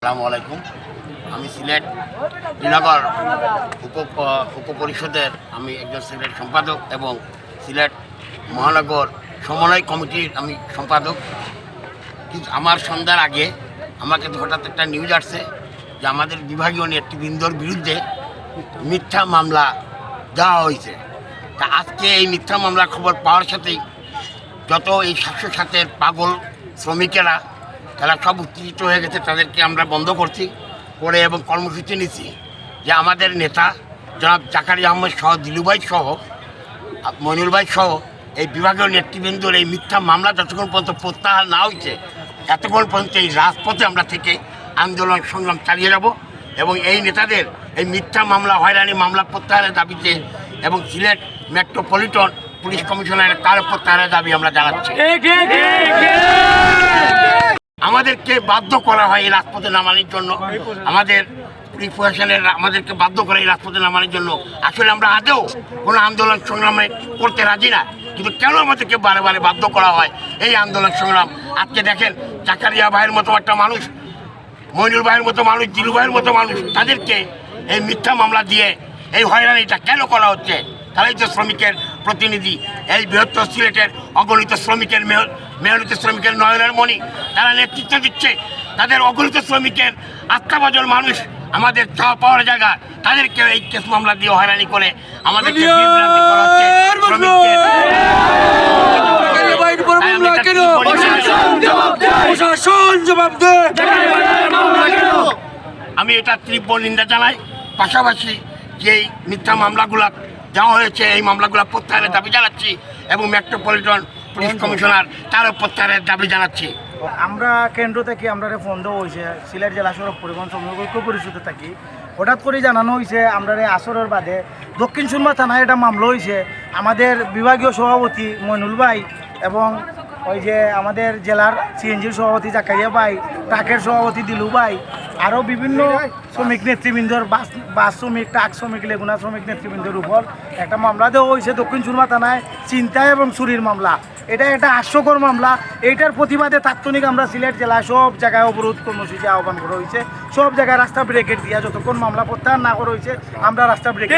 আসসালামু আলাইকুম। আমি সিলেট শ্রীনগর উপপরিষদের আমি একজন সিলেট সম্পাদক এবং সিলেট মহানগর সমন্বয় কমিটির আমি সম্পাদক। কিন্তু আমার সন্ধ্যার আগে আমাকে হঠাৎ একটা নিউজ আসছে যে আমাদের বিভাগীয় নেতৃবৃন্দর বিরুদ্ধে মিথ্যা মামলা দেওয়া হয়েছে। তা আজকে এই মিথ্যা মামলার খবর পাওয়ার সাথেই যত এই 707-এর পাগল শ্রমিকেরা তারা সব উত্তেজিত হয়ে গেছে, তাদেরকে আমরা বন্ধ করছি করে এবং কর্মসূচি নিচ্ছি যে আমাদের নেতা জনাব জাকারিয়া আহমেদ সহ দিলুভাই সহ মইনুল ভাই সহ এই বিভাগীয় নেতৃবৃন্দর এই মিথ্যা মামলা যতক্ষণ পর্যন্ত প্রত্যাহার না হয়েছে এতক্ষণ পর্যন্ত এই রাজপথে আমরা থেকে আন্দোলন সংগ্রাম চালিয়ে যাব এবং এই নেতাদের এই মিথ্যা মামলা হয়রানি মামলা প্রত্যাহারের দাবিতে এবং সিলেট মেট্রোপলিটন পুলিশ কমিশনারের তার প্রত্যাহারের দাবি আমরা জানাচ্ছি। আমাদেরকে বাধ্য করা হয় এই রাজপথে নামানোর জন্য, আমাদের প্রশাসনের আমাদেরকে বাধ্য করে এই রাজপথে নামানোর জন্য। আসলে আমরা আদৌ কোনো আন্দোলন সংগ্রামে করতে রাজি না, কিন্তু কেন আমাদেরকে বারে বারে বাধ্য করা হয় এই আন্দোলন সংগ্রাম? আজকে দেখেন জাকারিয়া ভাইয়ের মতো একটা মানুষ, মইনুল ভাইয়ের মতো মানুষ, জিলু ভাইয়ের মতো মানুষ, তাদেরকে এই মিথ্যা মামলা দিয়ে এই হয়রানিটা কেন করা হচ্ছে? তারাই তো শ্রমিকের প্রতিনিধি, এই বৃহত্তর সিলেটের অগণিত শ্রমিকের মেহনত শ্রমিকের নয়নের মণি, তারা নেতৃত্ব দিচ্ছে। তাদের অগণিত শ্রমিকের আত্মাভাজন মানুষ আমাদের চাওয়া পাওয়ার জায়গা, তাদেরকে এই কেস মামলা দিয়ে হয়রানি করে আমাদেরকে বিভ্রান্তি করা হচ্ছে। আমি এটা তীব্র নিন্দা জানাই। পাশাপাশি যেই মিথ্যা মামলাগুলো দেওয়া হয়েছে এই মামলাগুলো প্রত্যাহারের দাবি জানাচ্ছি এবং মেট্রোপলিটন পুলিশ কমিশনার তারও প্রত্যাহারের দাবি জানাচ্ছি। আমরা কেন্দ্র থেকে আমরা ফোন দেওয়া হয়েছে সিলেট জেলা সড়ক পরিবহন শ্রমিক ঐক্য পরিষদে থাকি। হঠাৎ করে জানানো হয়েছে আমরা আসরের বাদে দক্ষিণ সুরমা থানায় এটা মামলা হয়েছে। আমাদের বিভাগীয় সভাপতি মইনুল ভাই এবং ওই যে আমাদের জেলার সিএনজির সভাপতি জাকারিয়া ভাই, ট্রাকের সভাপতি দিলু ভাই, আরও বিভিন্ন শ্রমিক নেতৃবৃন্দর বাস শ্রমিক, ট্রাক শ্রমিক, লেগুনা শ্রমিক নেতৃবৃন্দের উপর একটা মামলা দেওয়া হয়েছে দক্ষিণ সুরমা থানায়, ছিনতাই এবং চুরির মামলা। এটা একটা হাস্যকর মামলা। এইটার প্রতিবাদে তাৎক্ষণিক আমরা সিলেট জেলায় সব জায়গায় অবরোধ কর্মসূচি আহ্বান করা হয়েছে। সব জায়গায় রাস্তা ব্রেকেট দিয়া যতক্ষণ মামলা প্রত্যাহার না করা হয়েছে আমরা রাস্তা ব্রেকেট